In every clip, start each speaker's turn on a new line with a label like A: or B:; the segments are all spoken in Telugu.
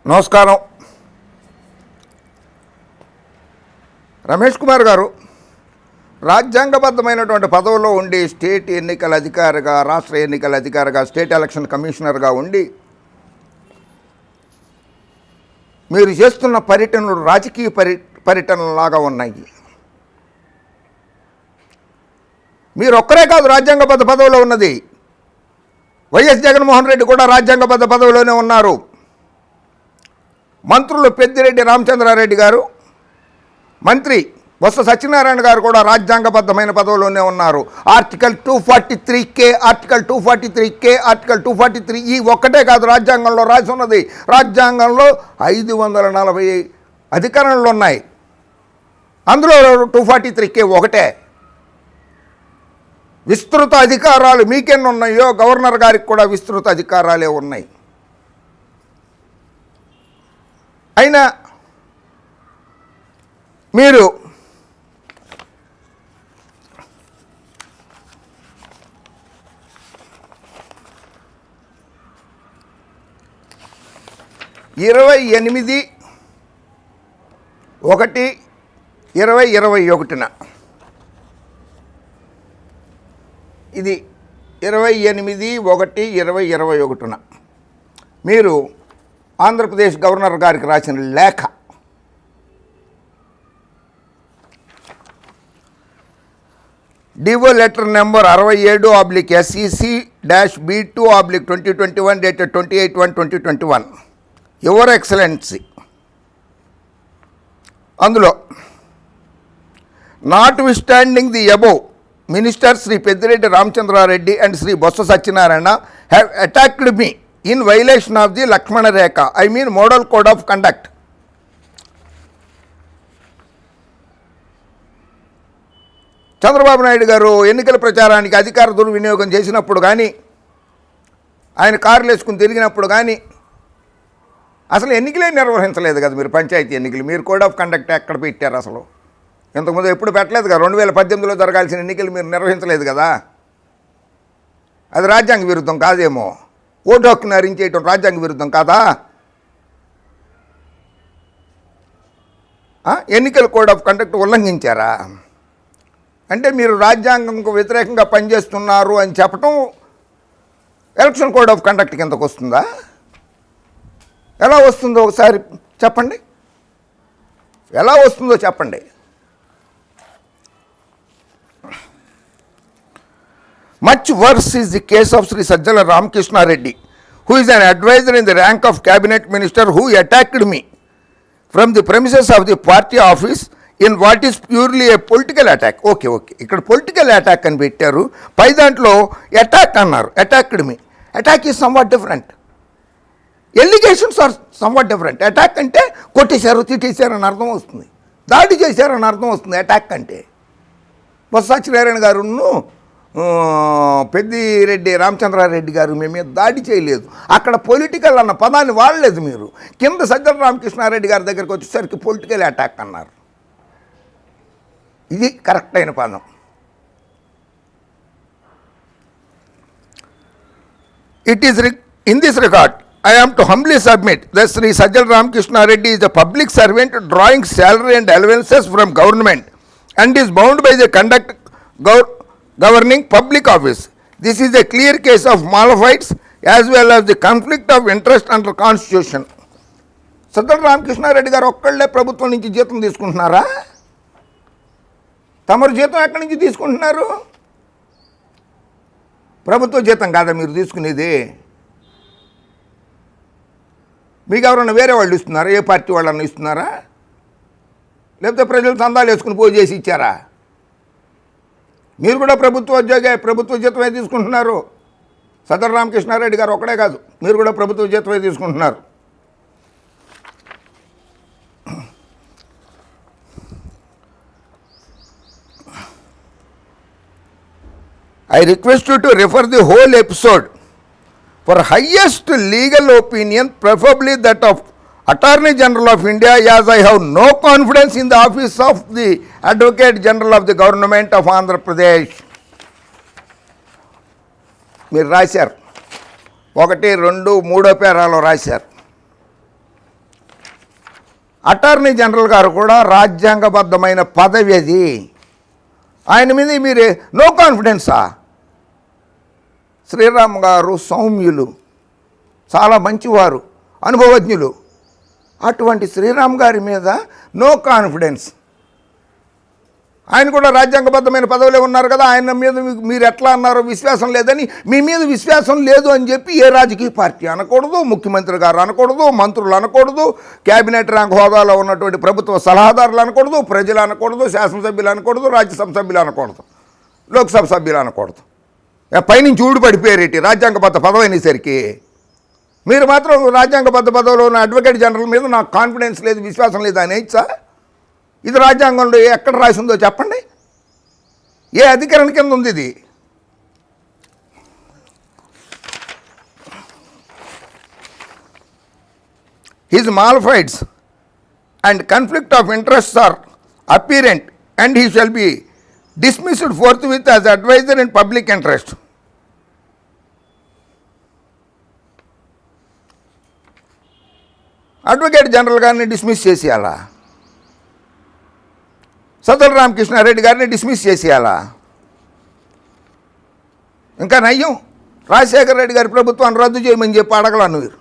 A: నమస్కారం. రమేష్ కుమార్ గారు రాజ్యాంగబద్ధమైనటువంటి పదవిలో ఉండి స్టేట్ ఎన్నికల అధికారిగా, రాష్ట్ర ఎన్నికల అధికారిగా, స్టేట్ ఎలక్షన్ కమిషనర్గా ఉండి మీరు చేస్తున్న పర్యటనలు రాజకీయ పర్యటనలాగా ఉన్నాయి. మీరు ఒక్కరే కాదు రాజ్యాంగబద్ధ పదవిలో ఉన్నది. వైఎస్ జగన్మోహన్ రెడ్డి కూడా రాజ్యాంగబద్ధ పదవిలోనే ఉన్నారు. మంత్రులు పెద్దిరెడ్డి రామచంద్రారెడ్డి గారు, మంత్రి బొత్స సత్యనారాయణ గారు కూడా రాజ్యాంగబద్ధమైన పదవిలోనే ఉన్నారు. Article 243K, article 243K, article 243E ఒక్కటే కాదు రాజ్యాంగంలో రాసి ఉన్నది. రాజ్యాంగంలో 540 అధికరణలు ఉన్నాయి. అందులో 243K ఒకటే. విస్తృత అధికారాలు మీకెన్ని ఉన్నాయో గవర్నర్ గారికి కూడా విస్తృత అధికారాలే ఉన్నాయి. అయినా మీరు ఇరవై 8/1/2021 ఇది 28/1/2021 మీరు ఆంధ్రప్రదేశ్ గవర్నర్ గారికి రాసిన లేఖ. DO letter number 67/SEC-B2/2021 dated 28/1/2021. Your excellency. అందులో notwithstanding the above, minister Shri Peddireddy Ramachandra Reddy and Shri Botsa Satyanarayana have attacked me in violation of the Lakshmana Rekha, I mean model code of conduct. Chandrababu Naidu గారు ఎన్నికల ప్రచారానికి అధికార దుర్వినియోగం చేసినప్పుడు కానీ, ఆయన కార్లు వేసుకుని తిరిగినప్పుడు కానీ అసలు ఎన్నికలే నిర్వహించలేదు కదా మీరు. పంచాయతీ ఎన్నికలు మీరు కోడ్ ఆఫ్ కండక్ట్ ఎక్కడ పెట్టారు? అసలు ఇంతకుముందు ఎప్పుడు పెట్టలేదు కదా. 2018లో జరగాల్సిన ఎన్నికలు మీరు నిర్వహించలేదు కదా. అది రాజ్యాంగ విరుద్ధం కాదేమో. ఓటు హక్కును హరించేయటం రాజ్యాంగ విరుద్ధం కాదా? ఎన్నికల కోడ్ ఆఫ్ కండక్ట్ ఉల్లంఘించారా? అంటే మీరు రాజ్యాంగంకు వ్యతిరేకంగా పనిచేస్తున్నారు అని చెప్పటం ఎలక్షన్ కోడ్ ఆఫ్ కండక్ట్ కిందకు వస్తుందా? ఎలా వస్తుందో ఒకసారి చెప్పండి. ఎలా వస్తుందో చెప్పండి. Much worse is the case of Sri Sajjala Ramakrishna Reddy, who is an advisor in the rank of cabinet minister, who attacked me from the premises of the party office in what is purely a political attack. Okay. ఇక్కడ పొలిటికల్ అటాక్ అని పెట్టారు. పై దాంట్లో అటాక్ అన్నారు. Attacked me. Attack is somewhat different. Allegations are somewhat different. Attack అంటే కొట్టేశారు, తిట్టేశారు అని అర్థం వస్తుంది. దాడి చేశారని అర్థం వస్తుంది అటాక్ అంటే. బొత్స సత్యనారాయణ గారును పెద్దిరెడ్డి రామచంద్రారెడ్డి గారు మీ మీద దాడి చేయలేదు. అక్కడ పొలిటికల్ అన్న పదాన్ని వాడలేదు మీరు. కింద సజ్జల రామకృష్ణారెడ్డి గారి దగ్గరికి వచ్చేసరికి పొలిటికల్ అటాక్ అన్నారు. ఇది కరెక్ట్ అయిన పదం. It is in this record I am to humbly submit that Sri Sajjala Ramakrishna Reddy is a public servant drawing salary and allowances from government and is bound by the conduct governing public office. This is a clear case of malafide as well as the conflict of interest under constitution. Sajjala Ramakrishna Reddy గారు ఒక్కళ్ళే ప్రభుత్వం నుంచి జీతం తీసుకుంటున్నారా? తమరు జీతం ఎక్కడి నుంచి తీసుకుంటున్నారు? ప్రభుత్వ జీతం కాదా మీరు తీసుకునేది? మీకు ఎవరన్నా వేరే వాళ్ళు ఇస్తున్నారా? ఏ పార్టీ వాళ్ళన్నా ఇస్తున్నారా? లేకపోతే ప్రజలు చందాలు వేసుకుని పోయి చేసి ఇచ్చారా? మీరు కూడా ప్రభుత్వ జీతమే తీసుకుంటున్నారు. సజ్జల రామకృష్ణారెడ్డి గారు ఒక్కడే కాదు, మీరు కూడా ప్రభుత్వ జీతమే తీసుకుంటున్నారు. I request you to refer the whole episode for highest legal opinion, preferably that of Attorney General of India, as I have no confidence in the office of the Advocate General of the Government of Andhra Pradesh. మీరు రాశారు 1, 2, 3 పేరాలో రాశారు. అటార్నీ జనరల్ గారు కూడా రాజ్యాంగబద్ధమైన పదవి అది. ఆయన మీద మీరు నో కాన్ఫిడెన్సా? శ్రీరామ్ గారు సౌమ్యులు, చాలా మంచివారు, అనుభవజ్ఞులు. అటువంటి శ్రీరామ్ గారి మీద నో కాన్ఫిడెన్స్. ఆయన కూడా రాజ్యాంగబద్ధమైన పదవులే ఉన్నారు కదా, ఆయన మీద మీరు ఎట్లా అన్నారో విశ్వాసం లేదని, మీ మీద విశ్వాసం లేదు అని చెప్పి ఏ రాజకీయ పార్టీ అనకూడదు, ముఖ్యమంత్రి గారు అనకూడదు, మంత్రులు అనకూడదు, క్యాబినెట్ ర్యాంక్ హోదాలో ఉన్నటువంటి ప్రభుత్వ సలహాదారులు అనకూడదు, ప్రజలు అనకూడదు, శాసనసభ్యులు అనకూడదు, రాజ్యసభ సభ్యులు అనకూడదు, లోక్సభ సభ్యులు అనకూడదు. పైనుంచి ఊడిపడిపోయారేటి రాజ్యాంగబద్ధ పదవి అనేసరికి. మీరు మాత్రం రాజ్యాంగబద్ధ పదవిలో ఉన్న అడ్వకేట్ జనరల్ మీద నాకు కాన్ఫిడెన్స్ లేదు, విశ్వాసం లేదు అని ఇచ్చా. ఇది రాజ్యాంగంలో ఎక్కడ రాసి ఉందో చెప్పండి? ఏ అధికరణ కింద ఉంది ఇది? His malafides and conflict of interests are apparent and he shall be dismissed forthwith as adviser in public interest. Advocate general గారిని డిస్మిస్ చేసేయాలా? సజ్జల రామకృష్ణారెడ్డి గారిని డిస్మిస్ చేసేయాలా? ఇంకా నయ్యం, రాజశేఖర రెడ్డి గారి ప్రభుత్వాన్ని రద్దు చేయమని చెప్పి అడగలా మీరు.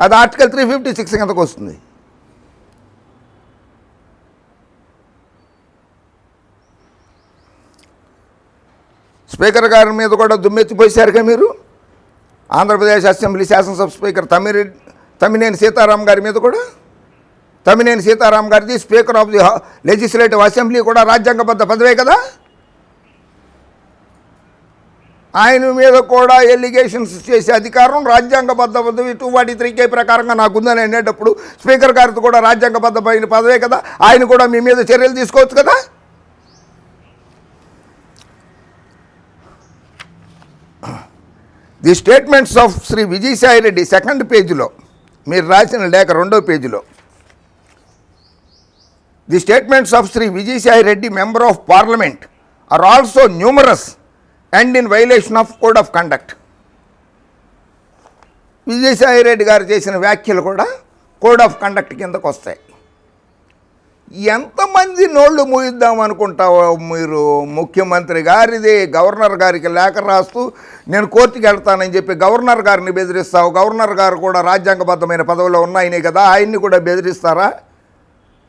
A: అది ఆర్టికల్ 356 కిందకు వస్తుంది. స్పీకర్ గారి మీద కూడా దుమ్మెత్తిపోసారుగా మీరు. ఆంధ్రప్రదేశ్ అసెంబ్లీ శాసనసభ స్పీకర్ తమ్మినేని సీతారాం గారి మీద కూడా, తమ్మినేని సీతారాం గారిది speaker of the legislative assembly కూడా రాజ్యాంగబద్ధ పదవే కదా. ఆయన మీద కూడా ఎలిగేషన్స్ చేసే అధికారం రాజ్యాంగబద్ధ పదవి 243K ప్రకారంగా నాకుందని అనేటప్పుడు స్పీకర్ గారితో కూడా రాజ్యాంగబద్ధమైన పదవే కదా. ఆయన కూడా మీ మీద చర్యలు తీసుకోవచ్చు కదా. The statements of Shri Vijayasai Reddy second పేజీలో మీరు రాసిన లేఖ 2వ పేజీలో, the statements of Shri Vijayasai Reddy member of parliament are also numerous and in violation of code of conduct. Vijayasai Reddy గారు చేసిన వ్యాఖ్యలు కూడా కోడ్ ఆఫ్ కండక్ట్ కిందకు వస్తాయి. ఎంతమంది నోళ్ళు మూయిద్దాం అనుకుంటావో మీరు? ముఖ్యమంత్రి గారిది గవర్నర్ గారికి లేఖ రాస్తూ నేను కోర్టుకి వెళ్తానని చెప్పి గవర్నర్ గారిని బెదిరిస్తావు. గవర్నర్ గారు కూడా రాజ్యాంగబద్ధమైన పదవిలో ఉన్నాయనే కదా, ఆయన్ని కూడా బెదిరిస్తారా?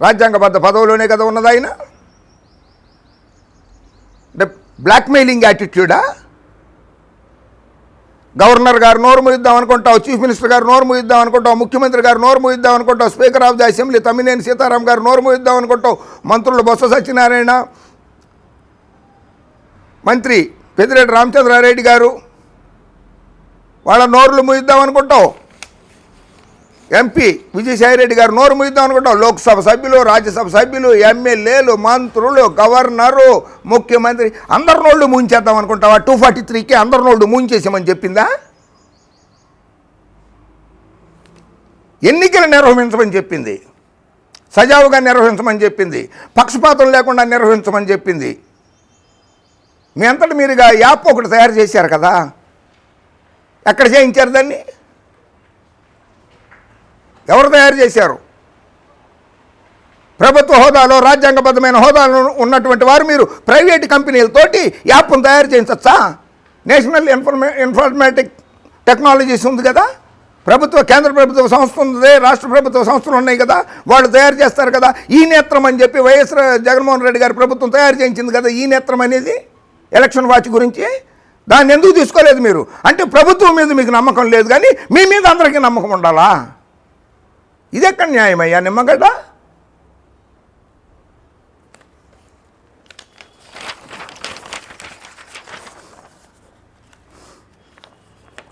A: రాజ్యాంగబద్ధ పదవిలోనే కదా ఉన్నది ఆయన. అంటే బ్లాక్మెయిలింగ్ యాటిట్యూడా? గవర్నర్ గారు నోరు మూయిద్దాం అనుకుంటావు, చీఫ్ మినిస్టర్ గారు నోరు మూయిద్దాం అనుకుంటావు, ముఖ్యమంత్రి గారు నోరు మూయిద్దాం అనుకుంటావు, speaker of the assembly Tammineni Sitaram గారు నోరు మూయిద్దాం అనుకుంటావు, మంత్రులు బొత్స సత్యనారాయణ, మంత్రి పెద్దిరెడ్డి రామచంద్రారెడ్డి గారు వాళ్ళ నోరులు మూయిద్దాం అనుకుంటావు, ఎంపీ విజయసాయిరెడ్డి గారు నోరు మూయిద్దాం అనుకుంటావు, లోక్సభ సభ్యులు, రాజ్యసభ సభ్యులు, ఎమ్మెల్యేలు, మంత్రులు, గవర్నరు, ముఖ్యమంత్రి అందరి నోళ్ళు మూయించేద్దాం అనుకుంటావా? 243K అందరి నోళ్ళు మూయించేసామని చెప్పిందా? ఎన్నికలు నిర్వహించమని చెప్పింది, సజావుగా నిర్వహించమని చెప్పింది, పక్షపాతం లేకుండా నిర్వహించమని చెప్పింది. మీ అంతటి మీరుగా యాప్ ఒకటి తయారు చేశారు కదా, ఎక్కడ చేయించారు దాన్ని? ఎవరు తయారు చేశారు? ప్రభుత్వ హోదాలో రాజ్యాంగబద్ధమైన హోదాలో ఉన్నటువంటి వారు మీరు ప్రైవేట్ కంపెనీలతోటి యాప్ను తయారు చేయించచ్చా? నేషనల్ ఇన్ఫర్మేటిక్ టెక్నాలజీస్ ఉంది కదా, కేంద్ర ప్రభుత్వ సంస్థ ఉంది, రాష్ట్ర ప్రభుత్వ సంస్థలు ఉన్నాయి కదా, వాళ్ళు తయారు చేస్తారు కదా. ఈ నేత్రం అని చెప్పి వైఎస్ జగన్మోహన్ రెడ్డి గారి ప్రభుత్వం తయారు చేయించింది కదా ఈ నేత్రం అనేది, ఎలక్షన్ వాచ్ గురించి. దాన్ని ఎందుకు తీసుకోలేదు మీరు? అంటే ప్రభుత్వం మీద మీకు నమ్మకం లేదు, కానీ మీ మీద అందరికీ నమ్మకం ఉండాలా? ఇదెక్కడ న్యాయమయ్యా Nimmagadda?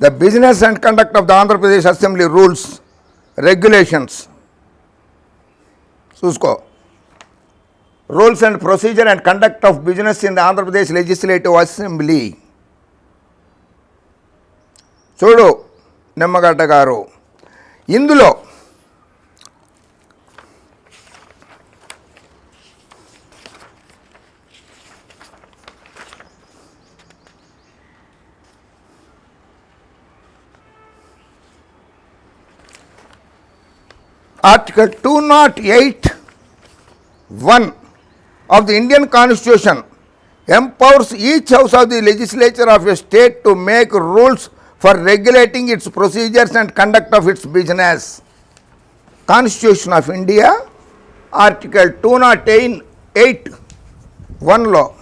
A: The business and conduct of the Andhra Pradesh Assembly rules, regulations. చూసుకో. Rules and procedure and conduct of business in the Andhra Pradesh Legislative Assembly. చూడు నిమ్మగడ్డ గారు, ఇందులో Article 208(1) of the Indian Constitution empowers each house of the legislature of a state to make rules for regulating its procedures and conduct of its business. Constitution of India, Article 208(1)లో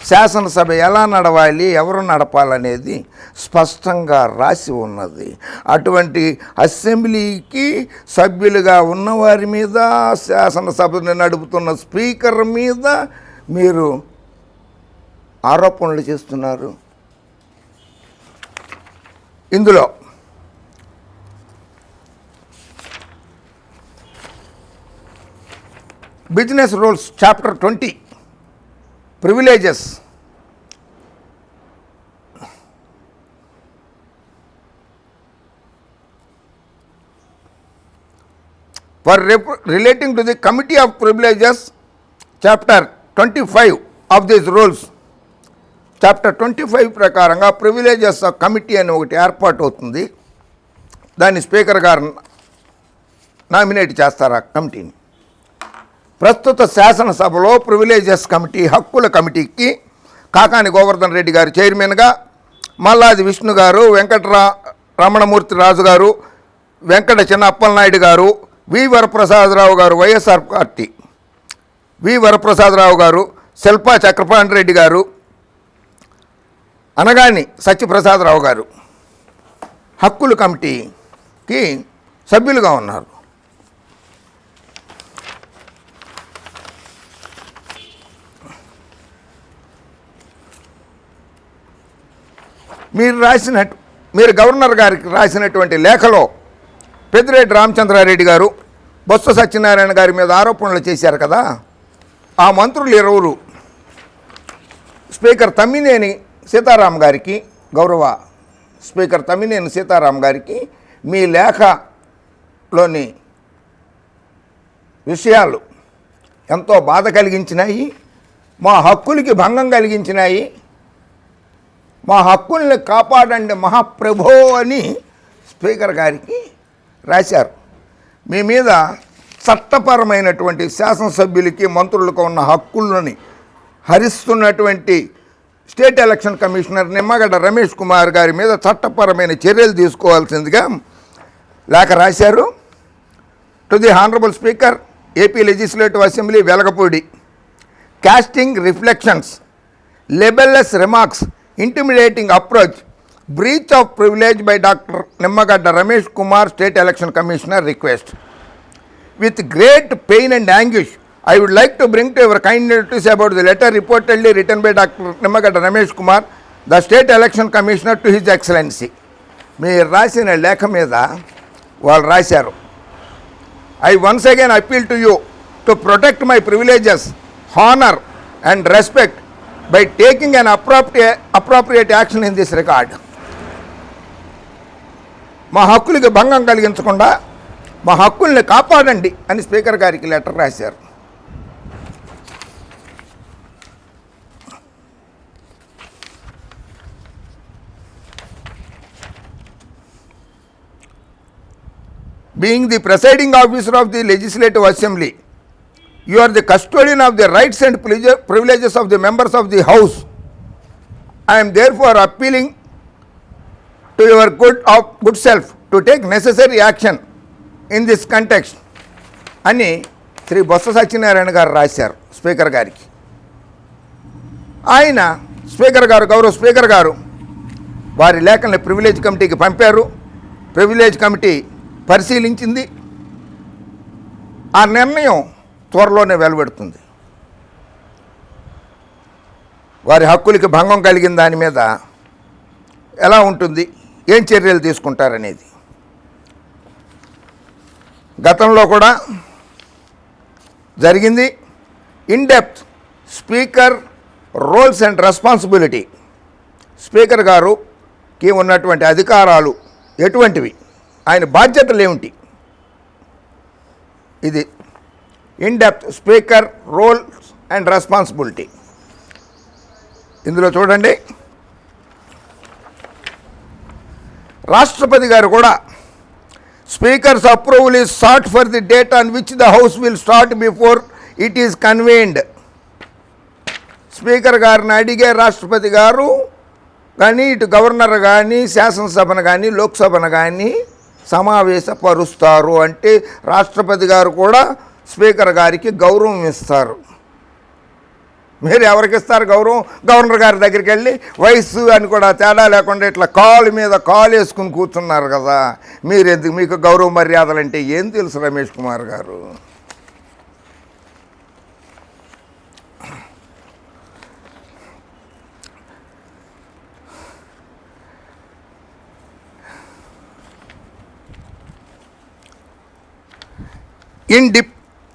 A: శాసనసభ ఎలా నడవాలి, ఎవరు నడపాలనేది స్పష్టంగా రాసి ఉన్నది. అటువంటి అసెంబ్లీకి సభ్యులుగా ఉన్నవారి మీద, శాసనసభను నడుపుతున్న స్పీకర్ మీద మీరు ఆరోపణలు చేస్తున్నారు. ఇందులో business rules chapter 20 privileges for relating to the committee of privileges, chapter 25 of these rules, chapter 25 ప్రకారంగా ప్రివిలేజెస్ కమిటీ అని ఒకటి ఏర్పాటు అవుతుంది. దాన్ని స్పీకర్ గారు నామినేట్ చేస్తారు. ఆ కమిటీని ప్రస్తుత శాసనసభలో ప్రివిలేజెస్ కమిటీ, హక్కుల కమిటీకి కాకాని గోవర్ధన్ రెడ్డి గారు చైర్మన్గా, మల్లాది విష్ణు గారు, రమణమూర్తి రాజు గారు, వెంకట చిన్న అప్పలనాయుడు గారు, వి వరప్రసాదరావు గారు వైఎస్ఆర్ పార్టీ, వి వరప్రసాదరావు గారు, శిల్పా చక్రపాణి రెడ్డి గారు, అనగాని సత్యప్రసాదరావు గారు హక్కుల కమిటీకి సభ్యులుగా ఉన్నారు. మీరు గవర్నర్ గారికి రాసినటువంటి లేఖలో పెద్దిరెడ్డి రామచంద్రారెడ్డి గారు, బొత్స సత్యనారాయణ గారి మీద ఆరోపణలు చేశారు కదా. ఆ మంత్రులు ఎవరు? స్పీకర్ తమ్మినేని సీతారాం గారికి, గౌరవ స్పీకర్ తమ్మినేని సీతారాం గారికి మీ లేఖలోని విషయాలు ఎంతో బాధ కలిగించినాయి, మా హక్కులకి భంగం కలిగించినాయి, మా హక్కుల్ని కాపాడండి మహాప్రభో అని స్పీకర్ గారికి రాశారు. మీ మీద చట్టపరమైనటువంటి శాసనసభ్యులకి, మంత్రులకు ఉన్న హక్కులని హరిస్తున్నటువంటి state election commissioner Nimmagadda Ramesh Kumar గారి మీద చట్టపరమైన చర్యలు తీసుకోవాల్సిందిగా లేఖ రాశారు. To the honourable speaker, AP legislative assembly Velagapudi, casting reflections, libellous remarks, intimidating approach, breach of privilege by Dr. Nimmagadda Ramesh Kumar, State Election Commissioner request. With great pain and anguish, I would like to bring to your kind notice about the letter reportedly written by Dr. Nimmagadda Ramesh Kumar, the State Election Commissioner, to His Excellency. మీరు రాసిన లేఖ మీద వాళ్ళు రాశారు, I once again appeal to you to protect my privileges, honor and respect by taking an appropriate action in this regard. మా హక్కులకి భంగం కలిగించకుండా మా హక్కుల్ని కాపాడండి అని స్పీకర్ గారికి లెటర్ రాశారు. Being the presiding officer of the Legislative Assembly, you are the custodian of the rights and privileges of the members of the House. I am therefore appealing to your good self to take necessary action in this context అని శ్రీ బొత్స సత్యనారాయణ గారు రాశారు స్పీకర్ గారికి. ఆయన స్పీకర్ గారు, గౌరవ స్పీకర్ గారు వారి లేఖల్ని ప్రివిలేజ్ కమిటీకి పంపారు. ప్రివిలేజ్ కమిటీ పరిశీలించింది. ఆ నిర్ణయం త్వరలోనే వెలువడుతుంది. వారి హక్కులకి భంగం కలిగిన దాని మీద ఎలా ఉంటుంది, ఏం చర్యలు తీసుకుంటారనేది. గతంలో కూడా జరిగింది. In depth speaker roles and responsibility, speaker గారుకి ఉన్నటువంటి అధికారాలు ఎటువంటివి, ఆయన బాధ్యతలు ఏమిటి, ఇది in depth speaker roles and responsibility. ఇందులో చూడండి, రాష్ట్రపతి గారు కూడా Speaker's approval is sought for the date on which the House will start before it is convened. Speaker గారిని అడిగే రాష్ట్రపతి గారు కానీ ఇటు గవర్నర్ కానీ శాసనసభను కానీ లోక్సభను కానీ సమావేశపరుస్తారు. అంటే రాష్ట్రపతి గారు కూడా స్పీకర్ గారికి గౌరవం ఇస్తారు. మీరు ఎవరికి ఇస్తారు గౌరవం? గవర్నర్ గారి దగ్గరికి వెళ్ళి వయసు అని కూడా తేడా లేకుండా ఇట్లా కాలు మీద కాలు వేసుకుని కూర్చున్నారు కదా, మీరు ఎందుకు, మీకు గౌరవ మర్యాదలు అంటే ఏం తెలుసు రమేష్ కుమార్ గారు?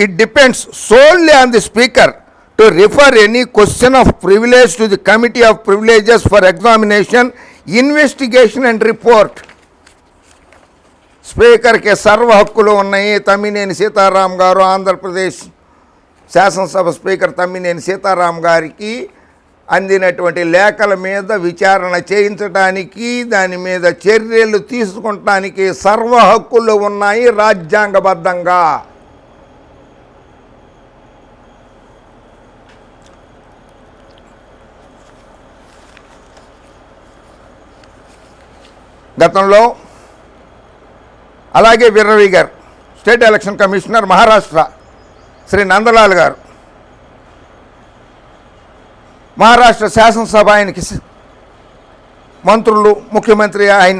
A: It depends solely on the Speaker to refer any question of privilege to the Committee of Privileges for examination, investigation and report. స్పీకర్కి సర్వ హక్కులు ఉన్నాయి. తమ్మినేని సీతారాం గారు, ఆంధ్రప్రదేశ్ శాసనసభ స్పీకర్ తమ్మినేని సీతారాం గారికి అందినటువంటి లేఖల మీద విచారణ చేయించడానికి, దాని మీద చర్యలు తీసుకుంటానికి సర్వ హక్కులు ఉన్నాయి రాజ్యాంగబద్ధంగా. గతంలో అలాగే విర్రవి గారు, state election commissioner Maharashtra Shri Nandlal గారు, మహారాష్ట్ర శాసనసభ ఆయనకి మంత్రులు, ముఖ్యమంత్రి ఆయన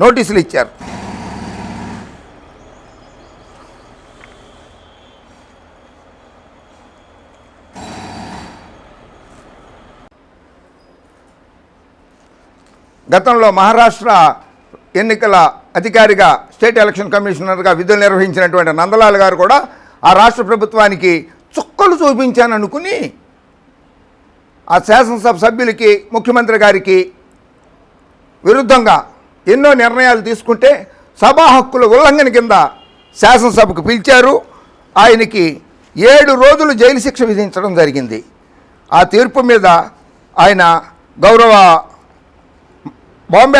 A: నోటీసులు ఇచ్చారు. గతంలో మహారాష్ట్ర ఎన్నికల అధికారిగా, స్టేట్ ఎలక్షన్ కమిషనర్గా విధులు నిర్వహించినటువంటి నందలాల్ గారు కూడా ఆ రాష్ట్ర ప్రభుత్వానికి చుక్కలు చూపించాననుకుని ఆ శాసనసభ సభ్యులకి, ముఖ్యమంత్రి గారికి విరుద్ధంగా ఎన్నో నిర్ణయాలు తీసుకుంటే సభా హక్కుల ఉల్లంఘన కింద శాసనసభకు పిలిచారు. ఆయనకి 7 రోజులు జైలు శిక్ష విధించడం జరిగింది. ఆ తీర్పు మీద ఆయన గౌరవ Bombay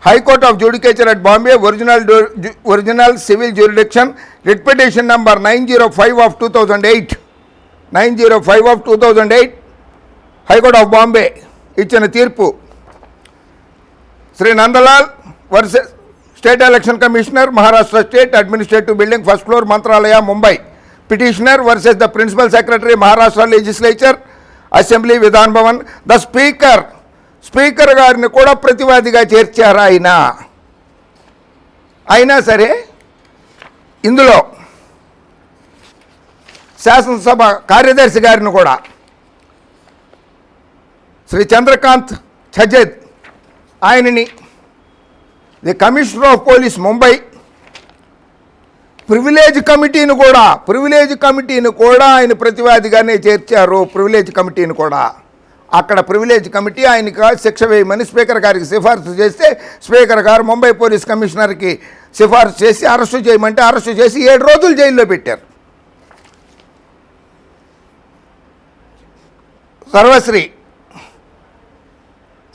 A: high court of judicature at Bombay, original civil jurisdiction, writ petition number 905 of 2008 high court of Bombay ఇచ్చిన తీర్పు, Shri Nandlal versus state election commissioner, Maharashtra state administrative building, first floor, Mantralaya, Mumbai. Petitioner versus the principal secretary, Maharashtra legislature, assembly, Vidhan Bhavan. The speaker గారిని కూడా ప్రతివాదిగా చేర్చారు ఆయన. అయినా సరే ఇందులో శాసనసభ కార్యదర్శి గారిని కూడా, శ్రీ చంద్రకాంత్ ఛజద్, ఆయనని the commissioner of police Mumbai, privilege కమిటీని కూడా ఆయన ప్రతివాదిగానే చేర్చారు. ప్రివిలేజ్ కమిటీని కూడా, అక్కడ ప్రివిలేజ్ కమిటీ ఆయనకి శిక్ష వేయమని స్పీకర్ గారికి సిఫార్సు చేస్తే స్పీకర్ గారు ముంబై పోలీస్ కమిషనర్కి సిఫార్సు చేసి అరెస్టు చేయమంటే అరెస్టు చేసి 7 రోజులు జైల్లో పెట్టారు. సర్వశ్రీ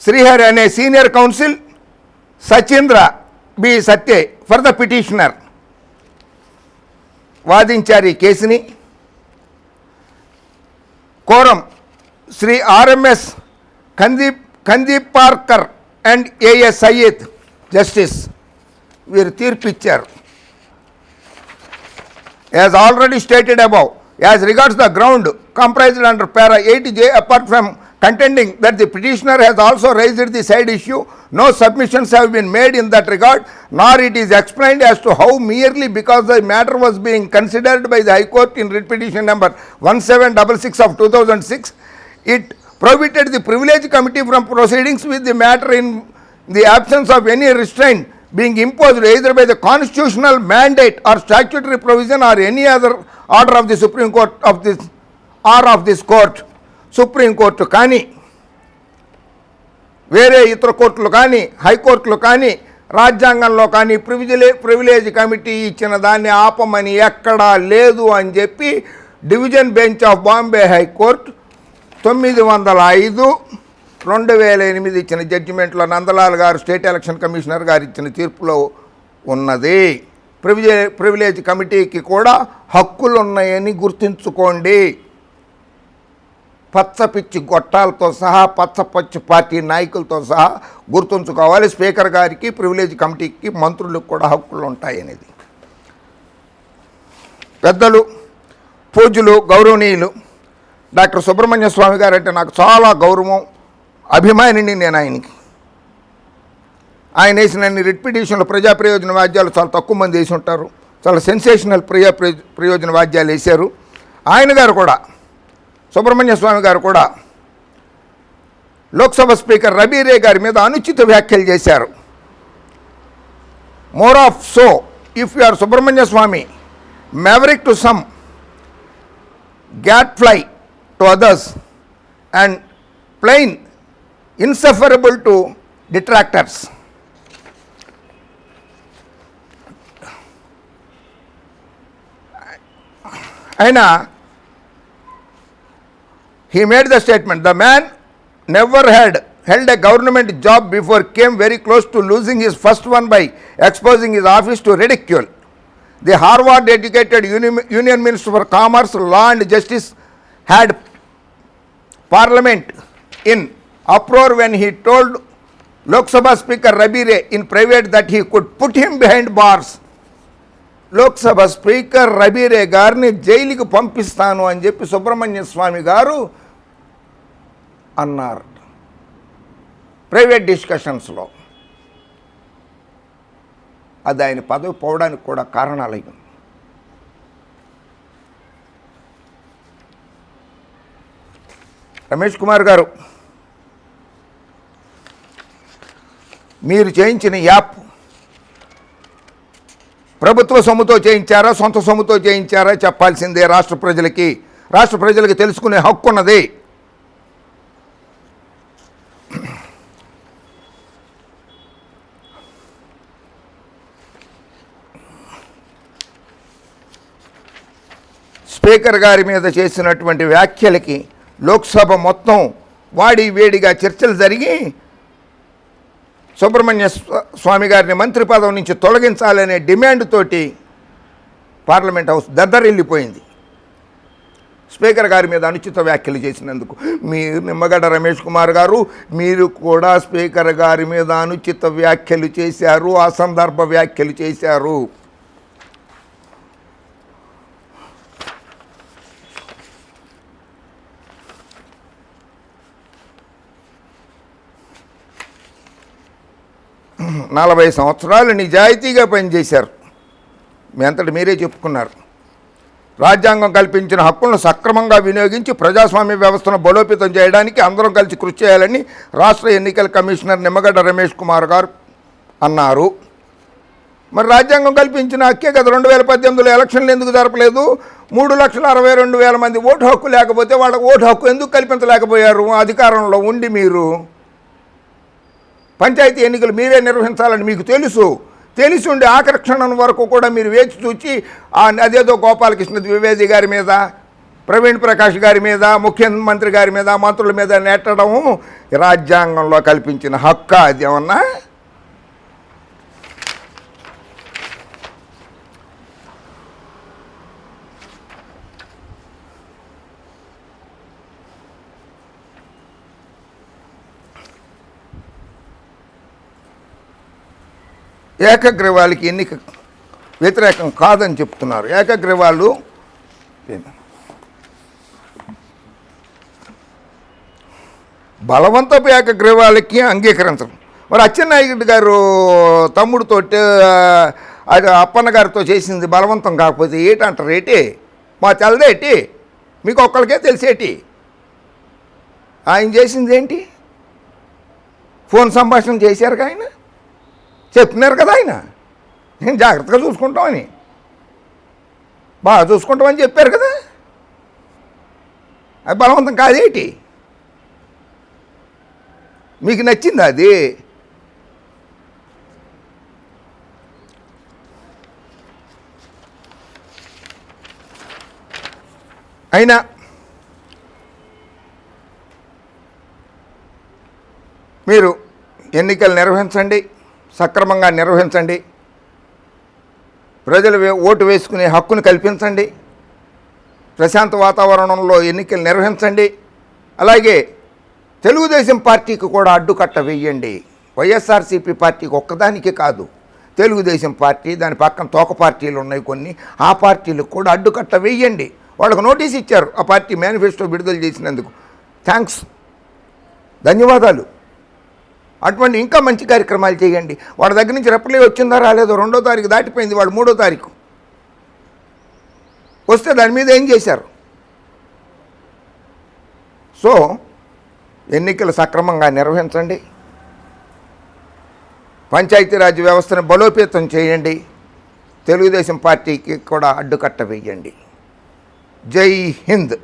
A: శ్రీహరి అనే senior counsel, Sachindra B Satye for the petitioner వాదించారు ఈ కేసుని. Coram Shri RMS Khandeparkar and AS Sayyed justice వీరు తీర్పు ఇచ్చారు. As already stated above, as regards the ground comprised under para 8J, apart from contending that the petitioner has also raised the side issue, no submissions have been made in that regard, nor it is explained as to how merely because the matter was being considered by the High Court in writ petition number 1766 of 2006, it prohibited the privilege committee from proceedings with the matter in the absence of any restraint being imposed either by the constitutional mandate or statutory provision or any other order of the Supreme Court of this court. Supreme court కానీ వేరే ఇతర కోర్టులు కానీ హైకోర్టులు కానీ రాజ్యాంగంలో కానీ ప్రివిలేజ్ కమిటీ ఇచ్చిన దాన్ని ఆపమని ఎక్కడా లేదు అని చెప్పి division bench of Bombay high court 905/2008 ఇచ్చిన జడ్జిమెంట్లో నందలాల్ గారు స్టేట్ ఎలక్షన్ కమిషనర్ గారు ఇచ్చిన తీర్పులో ఉన్నది. ప్రివిలేజ్ కమిటీకి కూడా హక్కులు ఉన్నాయని గుర్తుంచుకోండి. పచ్చపిచ్చి గొట్టాలతో సహా పచ్చపచ్చి పార్టీ నాయకులతో సహా గుర్తుంచుకోవాలి. స్పీకర్ గారికి, ప్రివిలేజ్ కమిటీకి, మంత్రులకు కూడా హక్కులు ఉంటాయనేది. పెద్దలు, పూజ్యులు, గౌరవనీయులు డాక్టర్ సుబ్రహ్మణ్య స్వామి గారు అంటే నాకు చాలా గౌరవం, అభిమానిని నేను ఆయనకి. ఆయన వేసిన రిట్ పిటిషన్లు ప్రజా ప్రయోజన వాద్యాలు చాలా తక్కువ మంది వేసి ఉంటారు. చాలా సెన్సేషనల్ ప్రయోజన వాద్యాలు వేశారు. ఆయన గారు కూడా, సుబ్రహ్మణ్య స్వామి గారు కూడా లోక్సభ స్పీకర్ రబీరే గారి మీద అనుచిత వ్యాఖ్యలు చేశారు. More of so if you are Subrahmanya Swamy, maverick to some, gadfly to others, and plain insufferable to detractors. Aina, he made the statement, the man never had held a government job before, came very close to losing his first one by exposing his office to ridicule. The Harvard-educated Union Minister for Commerce, Law and Justice had Parliament in uproar when he told Lok Sabha Speaker Rabire in private that he could put him behind bars. Lok Sabha Speaker Rabire గారిని జైలుకి పంపిస్తాను అని చెప్పి సుబ్రహ్మణ్య స్వామి గారు అన్నారు ప్రైవేట్ డిస్కషన్స్లో. అది ఆయన పదవి పోవడానికి కూడా కారణాలయ్యింది. రమేష్ కుమార్ గారు, మీరు చేయించిన యాప్ ప్రభుత్వ సొమ్ముతో చేయించారా, సొంత సొమ్ముతో చేయించారా చెప్పాల్సిందే. రాష్ట్ర ప్రజలకి తెలుసుకునే హక్కు ఉన్నది. స్పీకర్ గారి మీద చేసినటువంటి వ్యాఖ్యలకి లోక్సభ మొత్తం వాడి వేడిగా చర్చలు జరిగి సుబ్రహ్మణ్య స్వామి గారిని మంత్రి పదవి నుంచి తొలగించాలనే డిమాండ్ తోటి పార్లమెంట్ హౌస్ దద్దరిల్లిపోయింది. స్పీకర్ గారి మీద అనుచిత వ్యాఖ్యలు చేసినందుకు. మీరు నిమ్మగడ్డ రమేష్ కుమార్ గారు, మీరు కూడా స్పీకర్ గారి మీద అనుచిత వ్యాఖ్యలు చేశారు, అసందర్భ వ్యాఖ్యలు చేశారు. నలభై సంవత్సరాలు నిజాయితీగా పనిచేశారు. మీ అంతటి మీరే చెప్పుకున్నారు. రాజ్యాంగం కల్పించిన హక్కులను సక్రమంగా వినియోగించి ప్రజాస్వామ్య వ్యవస్థను బలోపేతం చేయడానికి అందరం కలిసి కృషి చేయాలని రాష్ట్ర ఎన్నికల కమిషనర్ నిమ్మగడ్డ రమేష్ కుమార్ గారు అన్నారు. మరి రాజ్యాంగం కల్పించిన హక్కే కదా 2018లో ఎలక్షన్లు ఎందుకు జరపలేదు? 3,62,000 మంది ఓటు హక్కు లేకపోతే వాళ్ళకు ఓటు హక్కు ఎందుకు కల్పించలేకపోయారు? అధికారంలో ఉండి మీరు పంచాయతీ ఎన్నికలు మీరే నిర్వహించాలని మీకు తెలిసి ఉండి ఆఖరి క్షణం వరకు కూడా మీరు వేచి చూచి అదేదో గోపాలకృష్ణ ద్వివేది గారి మీద, ప్రవీణ్ ప్రకాష్ గారి మీద, ముఖ్యమంత్రి గారి మీద, మంత్రుల మీద నెట్టడం రాజ్యాంగంలో కల్పించిన హక్కు అది ఏమన్నా? ఏకగ్రీవాలకి ఎన్నిక వ్యతిరేకం కాదని చెప్తున్నారు. ఏకగ్రీవాలు బలవంతపు ఏకగ్రీవాలకి అంగీకరించడం. మరి అచ్చెన్నాయుడు గారు తమ్ముడితో అది అప్పన్న గారితో చేసింది బలవంతం కాకపోతే ఏంటంటారు? ఏంటి మా తెలదేటి? మీకు ఒక్కరికే తెలిసేటి ఆయన చేసింది ఏంటి? ఫోన్ సంభాషణ చేశారు ఆయన, చెప్పినారు కదా ఆయన, నేను జాగ్రత్తగా చూసుకుంటామని, బాగా చూసుకుంటామని చెప్పారు కదా. అది బలవంతం కాదేటి? మీకు నచ్చింది అది? అయినా మీరు ఎన్నికలు నిర్వహించండి, సక్రమంగా నిర్వహించండి. ప్రజలు ఓటు వేసుకునే హక్కును కల్పించండి, ప్రశాంత వాతావరణంలో ఎన్నికలు నిర్వహించండి. అలాగే తెలుగుదేశం పార్టీకి కూడా అడ్డుకట్ట వేయండి. వైఎస్ఆర్సీపీ పార్టీకి ఒక్కదానికి కాదు, తెలుగుదేశం పార్టీ, దాని పక్కన తోక పార్టీలు ఉన్నాయి కొన్ని, ఆ పార్టీలకు కూడా అడ్డుకట్ట వేయండి. వాళ్ళకు నోటీస్ ఇచ్చారు ఆ పార్టీ మేనిఫెస్టో విడుదల చేసినందుకు. థ్యాంక్స్, ధన్యవాదాలు. అటువంటి ఇంకా మంచి కార్యక్రమాలు చేయండి. వాళ్ళ దగ్గర నుంచి రిప్లై వచ్చిందా రాలేదో, 2వ తారీఖు దాటిపోయింది, వాడు 3వ తారీఖు వస్తే దాని మీద ఏం చేశారు? సో ఎన్నికలు సక్రమంగా నిర్వహించండి, పంచాయతీరాజ్ వ్యవస్థను బలోపేతం చేయండి, తెలుగుదేశం పార్టీకి కూడా అడ్డుకట్ట వేయండి. జై హింద్.